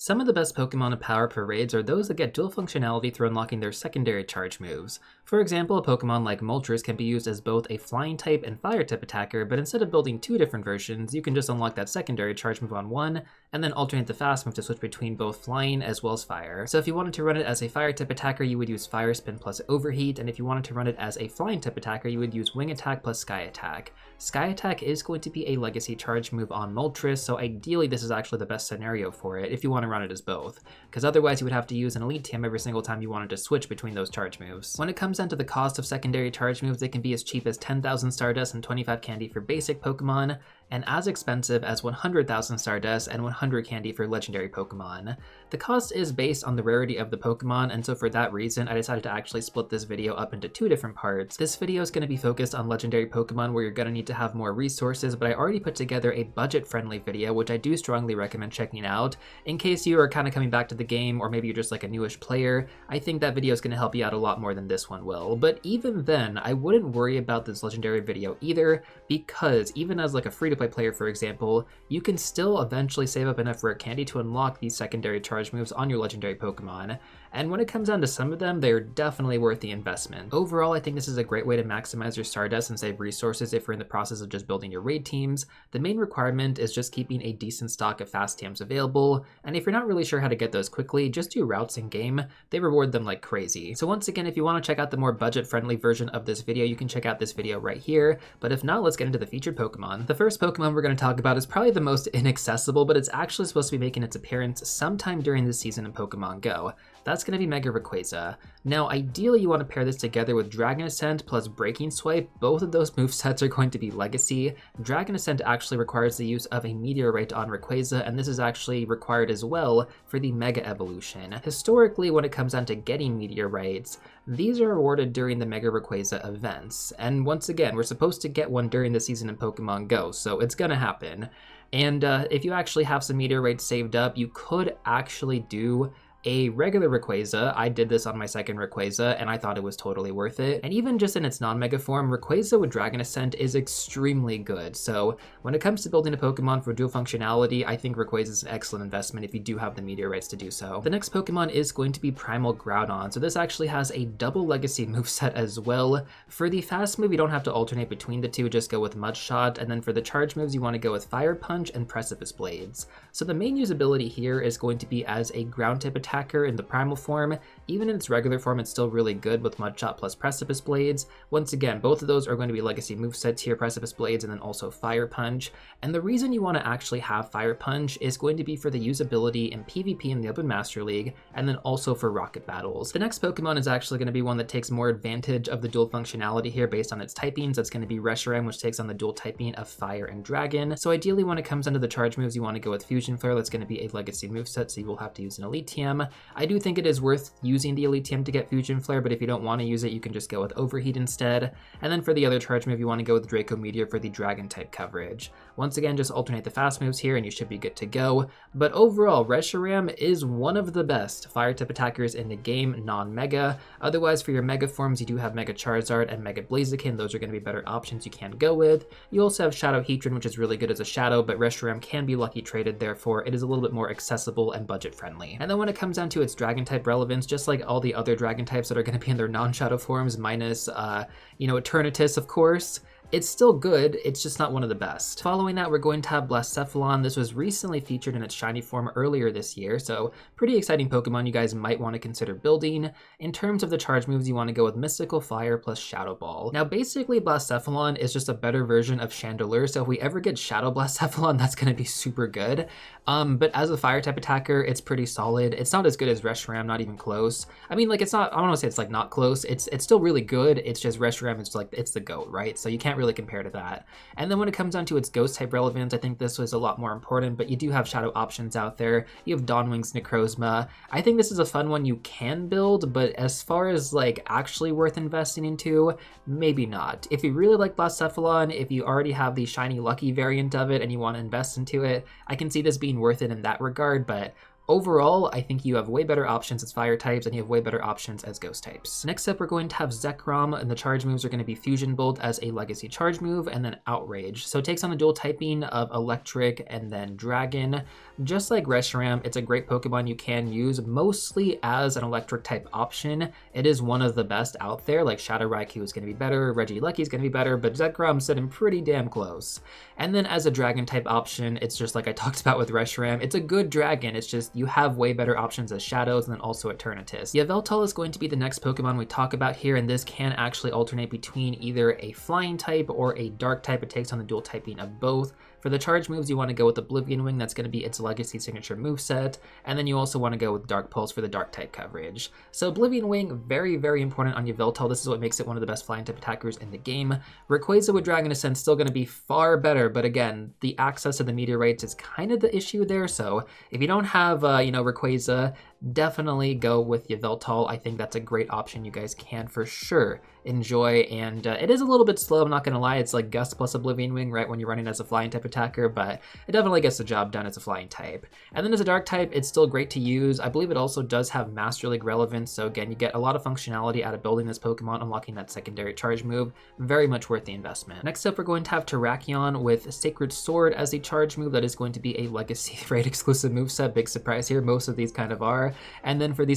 Some of the best Pokemon to power up for raids are those that get dual functionality through unlocking their secondary charge moves. For example, a Pokemon like Moltres can be used as both a flying type and fire type attacker, but instead of building two different versions, you can just unlock that secondary charge move on one, and then alternate the fast move to switch between both flying as well as fire. So if you wanted to run it as a fire type attacker, you would use Fire Spin plus Overheat, and if you wanted to run it as a flying type attacker, you would use Wing Attack plus Sky Attack. Sky Attack is going to be a legacy charge move on Moltres, so ideally this is actually the best scenario for it if you want to run it as both, because otherwise you would have to use an Elite TM every single time you wanted to switch between those charge moves. When it comes down to the cost of secondary charge moves, they can be as cheap as 10,000 Stardust and 25 candy for basic Pokemon, and as expensive as 100,000 Stardust and 100 candy for legendary Pokemon. The cost is based on the rarity of the Pokemon, and so for that reason I decided to actually split this video up into two different parts. This video is going to be focused on legendary Pokemon where you're going to need to have more resources, but I already put together a budget-friendly video which I do strongly recommend checking out. In case you are kind of coming back to the game, or maybe you're just like a newish player, I think that video is going to help you out a lot more than this one will. But even then, I wouldn't worry about this legendary video either, because even as like a free-to-play player, for example, you can still eventually save up enough rare candy to unlock these secondary charge moves on your legendary Pokemon, and when it comes down to some of them, they are definitely worth the investment. Overall, I think this is a great way to maximize your Stardust and save resources if you're in the process of just building your raid teams. The main requirement is just keeping a decent stock of fast TMs available, and if you're not really sure how to get those quickly, just do routes in game. They reward them like crazy. So once again, if you want to check out the more budget-friendly version of this video, you can check out this video right here, but if not, let's get into the featured Pokemon. The first Pokemon we're going to talk about is probably the most inaccessible, but it's actually supposed to be making its appearance sometime during this season in Pokemon GO. That's going to be Mega Rayquaza. Now, ideally you want to pair this together with Dragon Ascent plus Breaking Swipe. Both of those movesets are going to be legacy. Dragon Ascent actually requires the use of a Meteorite on Rayquaza, and this is actually required as well for the Mega Evolution. Historically, when it comes down to getting Meteorites, these are awarded during the Mega Rayquaza events. And once again, we're supposed to get one during the season in Pokemon GO, so it's gonna happen. And if you actually have some Meteorites saved up, you could actually do a regular Rayquaza. I did this on my second Rayquaza, and I thought it was totally worth it. And even just in its non-mega form, Rayquaza with Dragon Ascent is extremely good. So when it comes to building a Pokemon for dual functionality, I think Rayquaza is an excellent investment if you do have the Meteorites to do so. The next Pokemon is going to be Primal Groudon. So this actually has a double legacy moveset as well. For the fast move, you don't have to alternate between the two, just go with Mud Shot. And then for the charge moves, you want to go with Fire Punch and Precipice Blades. So the main usability here is going to be as a ground type attacker in the primal form. Even in its regular form, it's still really good with Mudshot plus Precipice Blades. Once again, both of those are going to be legacy movesets here, Precipice Blades and then also Fire Punch. And the reason you want to actually have Fire Punch is going to be for the usability in PvP in the Open Master League, and then also for rocket battles. The next Pokemon is actually going to be one that takes more advantage of the dual functionality here based on its typings. That's going to be Reshiram, which takes on the dual typing of Fire and Dragon. So ideally, when it comes down to the charge moves, you want to go with Fusion Flare. That's going to be a legacy moveset, so you will have to use an Elite TM. I do think it is worth using the Elite TM to get Fusion Flare, but if you don't want to use it, you can just go with Overheat instead. And then for the other charge move, you want to go with Draco Meteor for the Dragon type coverage. Once again, just alternate the fast moves here and you should be good to go. But overall, Reshiram is one of the best fire type attackers in the game, non-mega. Otherwise, for your mega forms, you do have Mega Charizard and Mega Blaziken. Those are going to be better options you can go with. You also have Shadow Heatran, which is really good as a shadow, but Reshiram can be lucky traded, therefore it is a little bit more accessible and budget friendly. And then when it comes down to its Dragon type relevance, just like all the other Dragon types that are going to be in their non-shadow forms, minus, Eternatus, of course, it's still good, it's just not one of the best. Following that, we're going to have Blacephalon. This was recently featured in its shiny form earlier this year, so pretty exciting Pokemon you guys might want to consider building. In terms of the charge moves, you want to go with Mystical Fire plus Shadow Ball. Now basically, Blacephalon is just a better version of Chandelure, so if we ever get Shadow Blacephalon, that's going to be super good. But as a fire type attacker, it's pretty solid. It's not as good as Reshiram, not even close. I mean, like, it's not, I don't want to say it's like not close, it's still really good, it's just Reshiram is like, it's the GOAT, right? So you can't really compare to that. And then when it comes down to its ghost type relevance, I think this was a lot more important, but you do have shadow options out there. You have Dawnwing's Necrozma. I think this is a fun one you can build, but as far as like actually worth investing into, maybe not. If you really like Blacephalon, if you already have the shiny lucky variant of it and you want to invest into it, I can see this being worth it in that regard, but overall, I think you have way better options as fire types and you have way better options as ghost types. Next up, we're going to have Zekrom, and the charge moves are going to be Fusion Bolt as a legacy charge move, and then Outrage. So it takes on the dual typing of Electric and then Dragon. Just like Reshiram, it's a great Pokemon you can use mostly as an electric type option. It is one of the best out there, like Shadow Raikou is going to be better, Regieleki is going to be better, but Zekrom's sitting pretty damn close. And then as a dragon type option, it's just like I talked about with Reshiram, it's a good dragon, it's just you have way better options as Shadows and then also Eternatus. Yveltal is going to be the next Pokemon we talk about here, and this can actually alternate between either a flying type or a dark type. It takes on the dual typing of both. For the charge moves, you want to go with Oblivion Wing, that's going to be its legacy signature moveset, and then you also want to go with Dark Pulse for the dark type coverage. So Oblivion Wing, very, very important on Yveltal. This is what makes it one of the best flying type attackers in the game. Rayquaza with Dragon Ascent still going to be far better, but again, the access to the meteorites is kind of the issue there, so if you don't have, Rayquaza, definitely go with Yveltal. I think that's a great option you guys can for sure enjoy, and it is a little bit slow, I'm not gonna lie. It's like Gust plus Oblivion Wing, right, when you're running as a flying type attacker, but it definitely gets the job done as a flying type. And then as a dark type, it's still great to use. I believe it also does have Master League relevance, so again, you get a lot of functionality out of building this Pokemon, unlocking that secondary charge move. Very much worth the investment. Next up, we're going to have Terrakion with Sacred Sword as a charge move. That is going to be a legacy raid exclusive moveset. Big surprise here, most of these kind of are. And then for the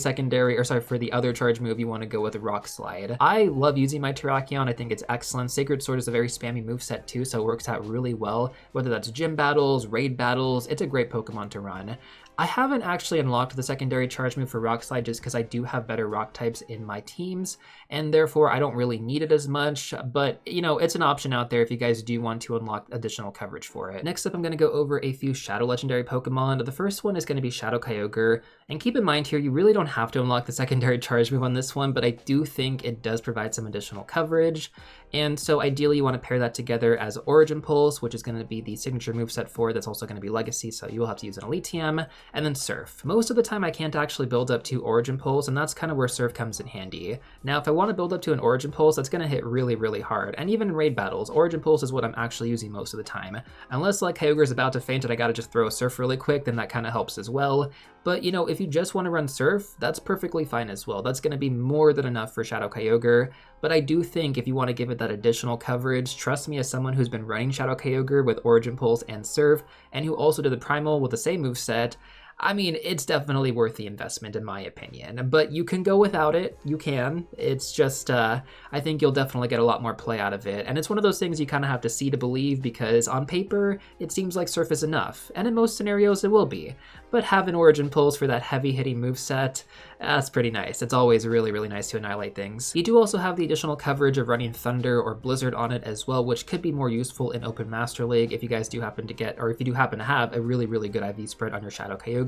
for the other charge move, you want to go with a Rock Slide. I love using my Terrakion, I think it's excellent. Sacred Sword is a very spammy moveset too, so it works out really well. Whether that's gym battles, raid battles, it's a great Pokemon to run. I haven't actually unlocked the secondary charge move for Rock Slide just because I do have better rock types in my teams, and therefore I don't really need it as much, but it's an option out there if you guys do want to unlock additional coverage for it. Next up, I'm going to go over a few Shadow Legendary Pokemon. The first one is going to be Shadow Kyogre, and keep in mind here, you really don't have to unlock the secondary charge move on this one, but I do think it does provide some additional coverage. And so ideally you want to pair that together as Origin Pulse, which is going to be the signature moveset for it. That's also going to be Legacy, so you will have to use an Elite TM, and then Surf. Most of the time I can't actually build up to Origin Pulse, and that's kind of where Surf comes in handy. Now if I want to build up to an Origin Pulse, that's going to hit really, really hard. And even in raid battles, Origin Pulse is what I'm actually using most of the time. Unless like Kyogre's about to faint and I gotta just throw a Surf really quick, then that kind of helps as well. But if you just want to run Surf, that's perfectly fine as well. That's going to be more than enough for Shadow Kyogre. But I do think if you want to give it that additional coverage, trust me as someone who's been running Shadow Kyogre with Origin Pulse and Surf, and who also did the Primal with the same moveset, I mean, it's definitely worth the investment in my opinion, but you can go without it, you can. It's just, I think you'll definitely get a lot more play out of it, and it's one of those things you kind of have to see to believe, because on paper, it seems like Surf is enough, and in most scenarios it will be. But having Origin Pulse for that heavy-hitting moveset, that's pretty nice. It's always really, really nice to annihilate things. You do also have the additional coverage of running Thunder or Blizzard on it as well, which could be more useful in Open Master League if you guys do happen to get, or if you do happen to have a really, really good IV spread on your Shadow Kyogre.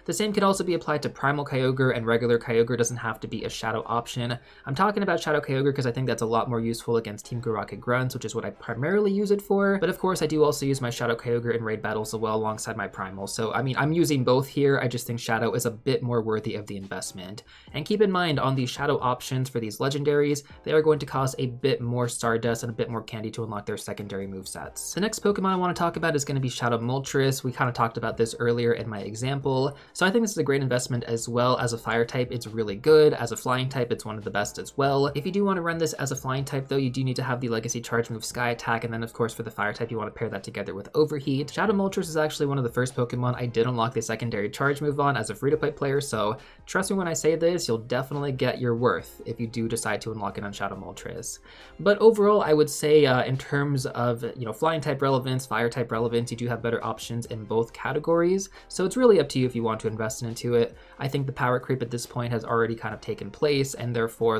The same can also be applied to Primal Kyogre, and regular Kyogre doesn't have to be a Shadow option. I'm talking about Shadow Kyogre because I think that's a lot more useful against Team Rocket Grunts, which is what I primarily use it for. But of course, I do also use my Shadow Kyogre in raid battles as well alongside my Primal. So I mean, I'm using both here. I just think Shadow is a bit more worthy of the investment. And keep in mind, on these Shadow options for these legendaries, they are going to cost a bit more Stardust and a bit more candy to unlock their secondary movesets. The next Pokemon I want to talk about is going to be Shadow Moltres. We kind of talked about this earlier in my example. So I think this is a great investment as well. As a fire type, it's really good. As a flying type, it's one of the best as well. If you do want to run this as a flying type though, you do need to have the legacy charge move Sky Attack, and then of course for the fire type, you want to pair that together with Overheat. Shadow Moltres is actually one of the first Pokemon I did unlock the secondary charge move on as a free-to-play player, so trust me when I say this, you'll definitely get your worth if you do decide to unlock it on Shadow Moltres. But overall, I would say in terms of flying type relevance, fire type relevance, you do have better options in both categories, so it's really up to you if you want to invest into it. I think the power creep at this point has already kind of taken place, and therefore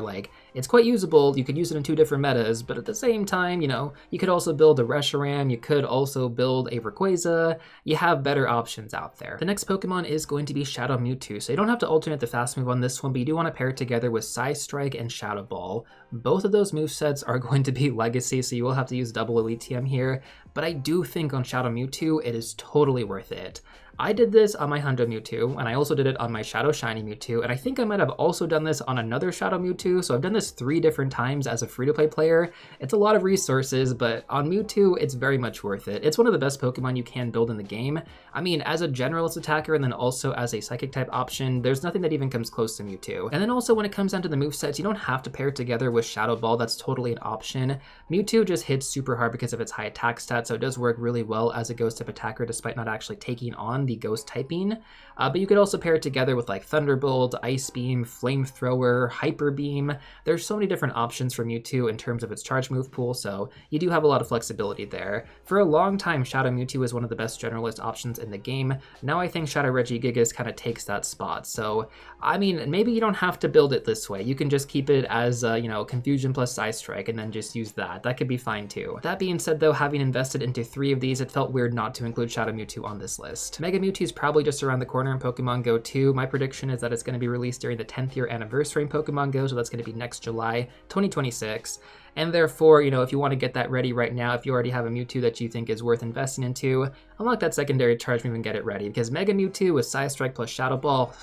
it's quite usable. You could use it in two different metas, but at the same time, you could also build a Reshiram, you could also build a Rayquaza. You have better options out there. The next Pokemon is going to be Shadow Mewtwo, so you don't have to alternate the fast move on this one, but you do want to pair it together with Psy Strike and Shadow Ball. Both of those movesets are going to be Legacy, so you will have to use double Elite TM here, but I do think on Shadow Mewtwo, it is totally worth it. I did this on my Hundo Mewtwo, and I also did it on my Shadow Shiny Mewtwo, and I think I might have also done this on another Shadow Mewtwo, so I've done this 3 different times as a free-to-play player. It's a lot of resources, but on Mewtwo, it's very much worth it. It's one of the best Pokemon you can build in the game. I mean, as a generalist attacker and then also as a Psychic type option, there's nothing that even comes close to Mewtwo. And then also when it comes down to the movesets, you don't have to pair it together with Shadow Ball, that's totally an option. Mewtwo just hits super hard because of its high attack stat, so it does work really well as a ghost type attacker despite not actually taking on the ghost typing. But you could also pair it together with like Thunderbolt, Ice Beam, Flamethrower, Hyper Beam. There's so many different options for Mewtwo in terms of its charge move pool, so you do have a lot of flexibility there. For a long time, Shadow Mewtwo is one of the best generalist options in the game. Now I think Shadow Regigigas kind of takes that spot. So, I mean, maybe you don't have to build it this way. You can just keep it as, Confusion plus Side Strike and then just use that. That could be fine too. That being said though, having invested into 3 of these, it felt weird not to include Shadow Mewtwo on this list. Mega Mewtwo is probably just around the corner in Pokemon GO 2. My prediction is that it's going to be released during the 10th year anniversary in Pokemon GO, so that's going to be next July 2026. And therefore, if you want to get that ready right now, if you already have a Mewtwo that you think is worth investing into, unlock that secondary charge move and get it ready, because Mega Mewtwo with Side Strike plus Shadow Ball,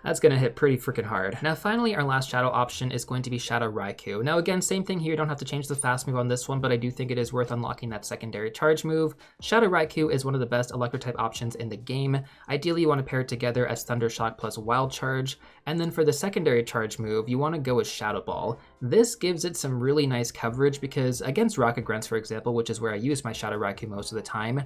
that's going to hit pretty freaking hard. Now finally, our last Shadow option is going to be Shadow Raikou. Now again, same thing here, you don't have to change the fast move on this one, but I do think it is worth unlocking that secondary charge move. Shadow Raikou is one of the best electric type options in the game. Ideally, you want to pair it together as Thunder Shock plus Wild Charge, and then for the secondary charge move, you want to go with Shadow Ball. This gives it some really nice coverage because against Rocket Grunts, for example, which is where I use my Shadow Raikou most of the time,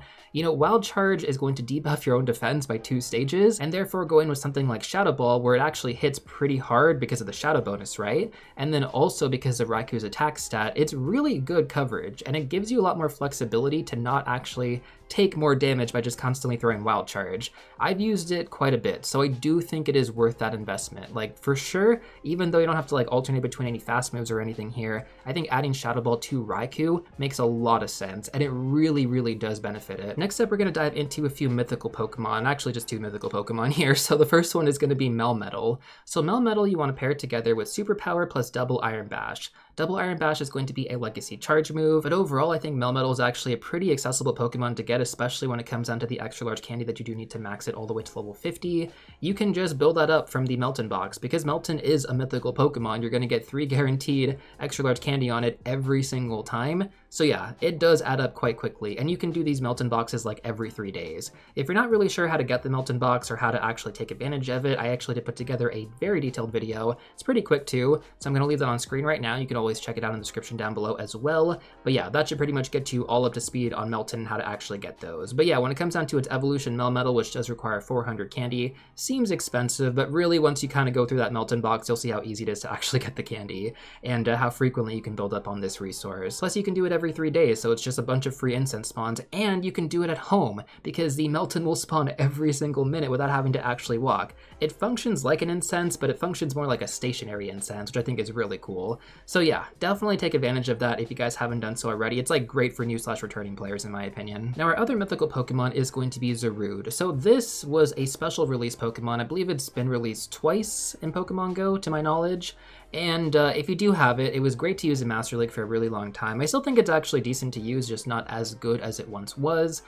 Wild Charge is going to debuff your own defense by 2 stages, and therefore going with something like Shadow Ball where it actually hits pretty hard because of the Shadow bonus, right? And then also because of Raikou's attack stat, it's really good coverage, and it gives you a lot more flexibility to not actually take more damage by just constantly throwing Wild Charge. I've used it quite a bit, so I do think it is worth that investment. Like, for sure, even though you don't have to alternate between any fast moves or anything here, I think adding Shadow Ball to Raikou makes a lot of sense, and it really, really does benefit it. Next up, we're going to dive into a few mythical Pokemon, actually just 2 mythical Pokemon here. So the first one is going to be Melmetal. So Melmetal, you want to pair it together with Superpower plus Double Iron Bash. Double Iron Bash is going to be a legacy charge move, but overall I think Melmetal is actually a pretty accessible Pokemon to get, especially when it comes down to the extra large candy that you do need to max it all the way to level 50. You can just build that up from the Melton box. Because Melton is a mythical Pokemon, you're going to get 3 guaranteed extra large candy on it every single time. So yeah, it does add up quite quickly, and you can do these Melton boxes like every 3 days. If you're not really sure how to get the Melton box or how to actually take advantage of it, I actually did put together a very detailed video. It's pretty quick too, so I'm going to leave that on screen right now. You can always check it out in the description down below as well. But yeah, that should pretty much get you all up to speed on Melton and how to actually get those. But yeah, when it comes down to its evolution, Melmetal, which does require 400 candy, seems expensive, but really once you kind of go through that Melton box, you'll see how easy it is to actually get the candy and how frequently you can build up on this resource. Plus you can do it every 3 days, so it's just a bunch of free incense spawns, and you can do it at home because the Melton will spawn every single minute without having to actually walk. It functions like an incense, but it functions more like a stationary incense, which I think is really cool. So yeah, definitely take advantage of that if you guys haven't done so already. It's like great for new/returning players in my opinion. Now our other mythical Pokemon is going to be Zarude. So this was a special release Pokemon. I believe it's been released twice in Pokemon GO to my knowledge. And if you do have it, it was great to use in Master League for a really long time. I still think it's actually decent to use, just not as good as it once was.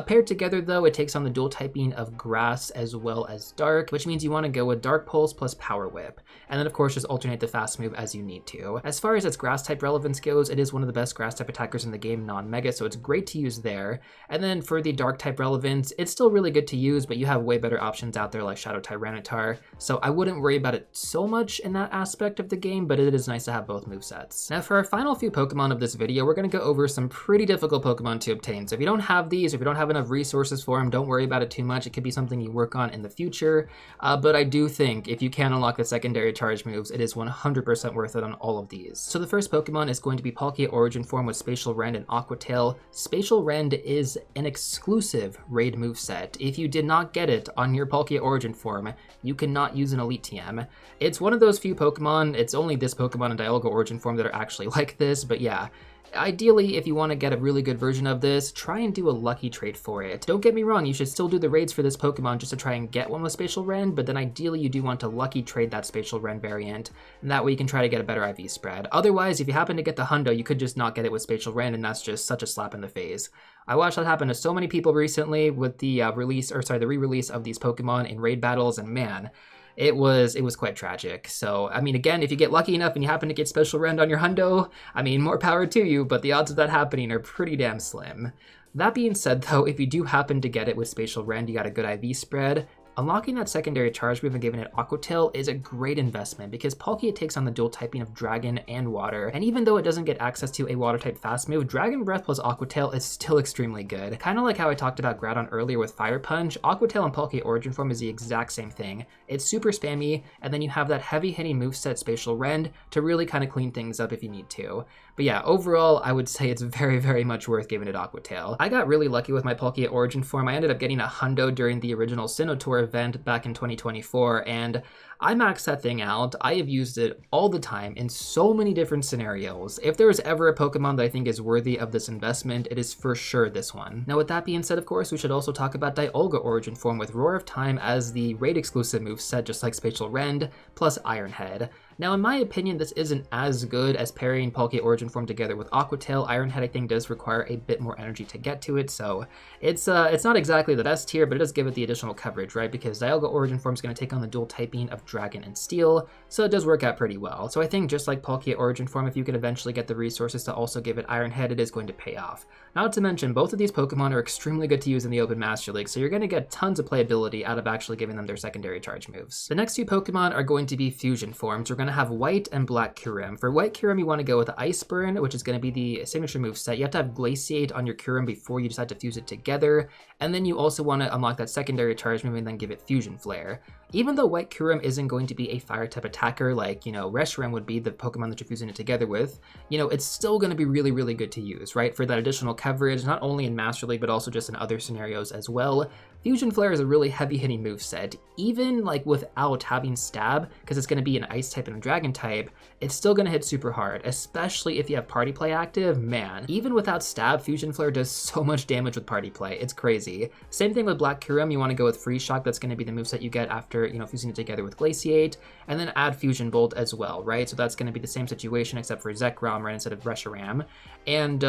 Paired together though, it takes on the dual typing of Grass as well as Dark, which means you want to go with Dark Pulse plus Power Whip. And then of course just alternate the fast move as you need to. As far as its Grass type relevance goes, it is one of the best Grass type attackers in the game non-Mega, so it's great to use there. And then for the Dark type relevance, it's still really good to use, but you have way better options out there like Shadow Tyranitar, so I wouldn't worry about it so much in that aspect of the game, but it is nice to have both movesets. Now for our final few Pokemon of this video, we're going to go over some pretty difficult Pokemon to obtain. So if you don't have these, if you don't have enough resources for them, don't worry about it too much. It could be something you work on in the future, but I do think if you can unlock the secondary charge moves, it is 100% worth it on all of these. So the first Pokemon is going to be Palkia Origin Form with Spatial Rend and Aqua Tail. Spatial Rend is an exclusive raid moveset. If you did not get it on your Palkia Origin Form, you cannot use an Elite TM. It's one of those few Pokemon, it's only this Pokemon in Dialga Origin Form that are actually like this, but yeah, Ideally, if you want to get a really good version of this, try and do a lucky trade for it. Don't get me wrong, you should still do the raids for this Pokemon just to try and get one with Spatial Rend, but then ideally you do want to lucky trade that Spatial Rend variant, and that way you can try to get a better IV spread. Otherwise, if you happen to get the Hundo, you could just not get it with Spatial Rend, and that's just such a slap in the face. I watched that happen to so many people recently with the re-release of these Pokemon in raid battles, and man, it was quite tragic. So, I mean, again, if you get lucky enough and you happen to get Special Rend on your Hundo, I mean, more power to you, but the odds of that happening are pretty damn slim. That being said, though, if you do happen to get it with Spatial Rend, you got a good IV spread, unlocking that secondary charge move and giving it Aqua Tail is a great investment because Palkia takes on the dual typing of Dragon and Water, and even though it doesn't get access to a Water type fast move, Dragon Breath plus Aqua Tail is still extremely good. Kinda like how I talked about Groudon earlier with Fire Punch, Aqua Tail and Palkia Origin Form is the exact same thing. It's super spammy, and then you have that heavy hitting moveset Spatial Rend to really kind of clean things up if you need to. But yeah, overall, I would say it's very, very much worth giving it Aqua Tail. I got really lucky with my Palkia Origin Form. I ended up getting a Hundo during the original Sinnoh Tour event back in 2024, and I maxed that thing out. I have used it all the time in so many different scenarios. If there is ever a Pokemon that I think is worthy of this investment, it is for sure this one. Now with that being said, of course, we should also talk about Dialga Origin Form with Roar of Time as the raid exclusive moveset, just like Spatial Rend, plus Iron Head. Now, in my opinion, this isn't as good as pairing Palkia Origin Form together with Aqua Tail. Iron Head, I think, does require a bit more energy to get to it, so it's not exactly the best tier, but it does give it the additional coverage, right? Because Dialga Origin Form is going to take on the dual typing of Dragon and Steel, so it does work out pretty well. So I think just like Palkia Origin Form, if you could eventually get the resources to also give it Iron Head, it is going to pay off. Not to mention, both of these Pokemon are extremely good to use in the Open Master League, so you're going to get tons of playability out of actually giving them their secondary charge moves. The next two Pokemon are going to be fusion forms. We're going to have White and Black Kyurem. For White Kyurem, you want to go with Ice Burn, which is going to be the signature move set. You have to have Glaciate on your Kyurem before you decide to fuse it together, and then you also want to unlock that secondary charge move and then give it Fusion Flare. Even though White Kyurem isn't going to be a fire type attacker like, Reshiram would be, the Pokemon that you're fusing it together with, it's still going to be really, really good to use, right? For that additional coverage, not only in Master League, but also just in other scenarios as well. Fusion Flare is a really heavy-hitting moveset. Even without having Stab, because it's going to be an Ice type and a Dragon type, it's still going to hit super hard, especially if you have Party Play active. Man, even without Stab, Fusion Flare does so much damage with Party Play. It's crazy. Same thing with Black Kyurem. You want to go with Freeze Shock. That's going to be the moveset you get after, fusing it together with Glaciate, and then add Fusion Bolt as well, right? So that's going to be the same situation except for Zekrom, right, instead of Reshiram. And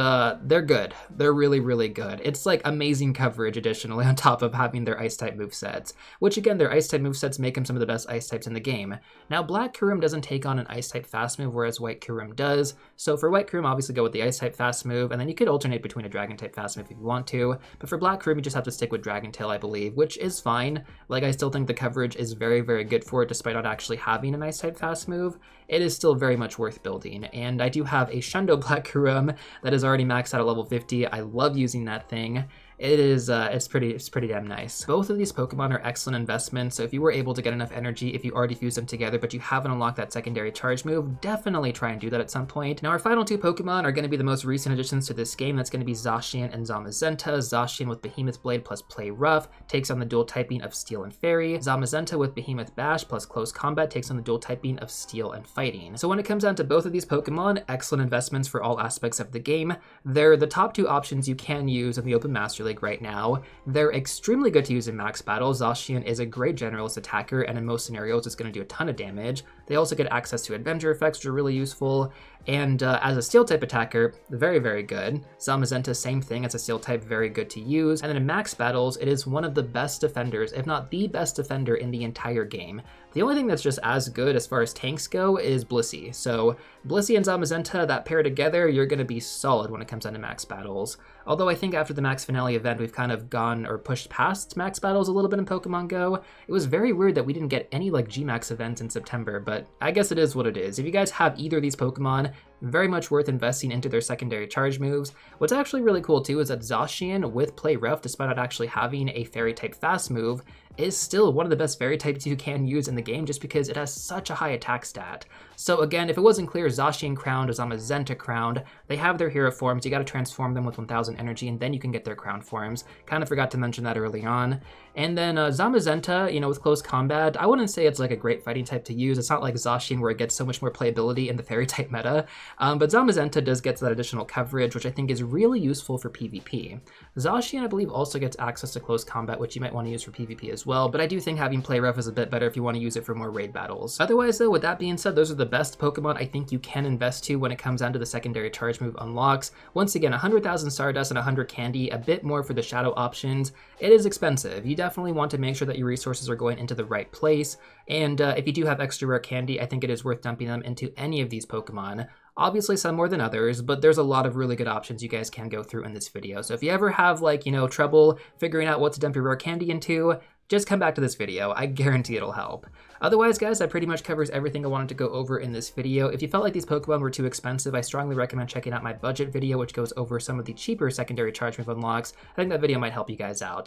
they're good. They're really, really good. It's like amazing coverage additionally on top of having their Ice type movesets, which again, their Ice type movesets make them some of the best Ice types in the game. Now, Black Kyurem doesn't take on an Ice type fast move, whereas White Kyurem does. So for White Kyurem, obviously go with the Ice type fast move, and then you could alternate between a Dragon type fast move if you want to. But for Black Kyurem, you just have to stick with Dragon Tail, I believe, which is fine. Like, I still think the coverage is very, very good for it, despite not actually having an Ice type fast move. It is still very much worth building. And I do have a Shundo Black Kyurem that is already maxed out at level 50. I love using that thing. It is, it's pretty damn nice. Both of these Pokemon are excellent investments, so if you were able to get enough energy, if you already fused them together, but you haven't unlocked that secondary charge move, definitely try and do that at some point. Now, our final two Pokemon are going to be the most recent additions to this game. That's going to be Zacian and Zamazenta. Zacian with Behemoth Blade plus Play Rough takes on the dual typing of Steel and Fairy. Zamazenta with Behemoth Bash plus Close Combat takes on the dual typing of Steel and Fighting. So when it comes down to both of these Pokemon, excellent investments for all aspects of the game. They're the top two options you can use in the Open Master League right now. They're extremely good to use in max battle. Zacian is a great generalist attacker, and in most scenarios it's going to do a ton of damage. They also get access to Avenger effects, which are really useful, and as a Steel type attacker, very, very good. Zamazenta, same thing, as a Steel type, very good to use, and then in max battles, it is one of the best defenders, if not the best defender in the entire game. The only thing that's just as good as far as tanks go is Blissey. So Blissey and Zamazenta, that pair together, you're going to be solid when it comes down to max battles. Although I think after the Max Finale event, we've kind of gone or pushed past max battles a little bit in Pokemon Go. It was very weird that we didn't get any Gmax events in September, but I guess it is what it is. If you guys have either of these Pokemon, very much worth investing into their secondary charge moves. What's actually really cool too is that Zacian with Play Rough, despite not actually having a Fairy type fast move, is still one of the best fairy types you can use in the game just because it has such a high attack stat. So again, if it wasn't clear, Zacian crowned or Zamazenta crowned, they have their hero forms, you gotta transform them with 1000 energy and then you can get their crown forms. Kind of forgot to mention that early on. And then Zamazenta, with close combat, I wouldn't say it's like a great fighting type to use. It's not like Zacian where it gets so much more playability in the fairy type meta, but Zamazenta does get that additional coverage, which I think is really useful for PvP. Zacian, I believe, also gets access to close combat, which you might want to use for PvP as well, but I do think having play rough is a bit better if you want to use it for more raid battles. Otherwise though, with that being said, those are the best Pokemon I think you can invest to when it comes down to the secondary charge move unlocks. Once again, 100,000 Stardust and 100 Candy, a bit more for the shadow options. It is expensive. You definitely want to make sure that your resources are going into the right place, and if you do have extra rare candy, I think it is worth dumping them into any of these Pokemon. Obviously some more than others, but there's a lot of really good options you guys can go through in this video. So if you ever have trouble figuring out what to dump your rare candy into, just come back to this video. I guarantee it'll help. Otherwise, guys, that pretty much covers everything I wanted to go over in this video. If you felt like these Pokemon were too expensive, I strongly recommend checking out my budget video, which goes over some of the cheaper secondary charge move unlocks. I think that video might help you guys out.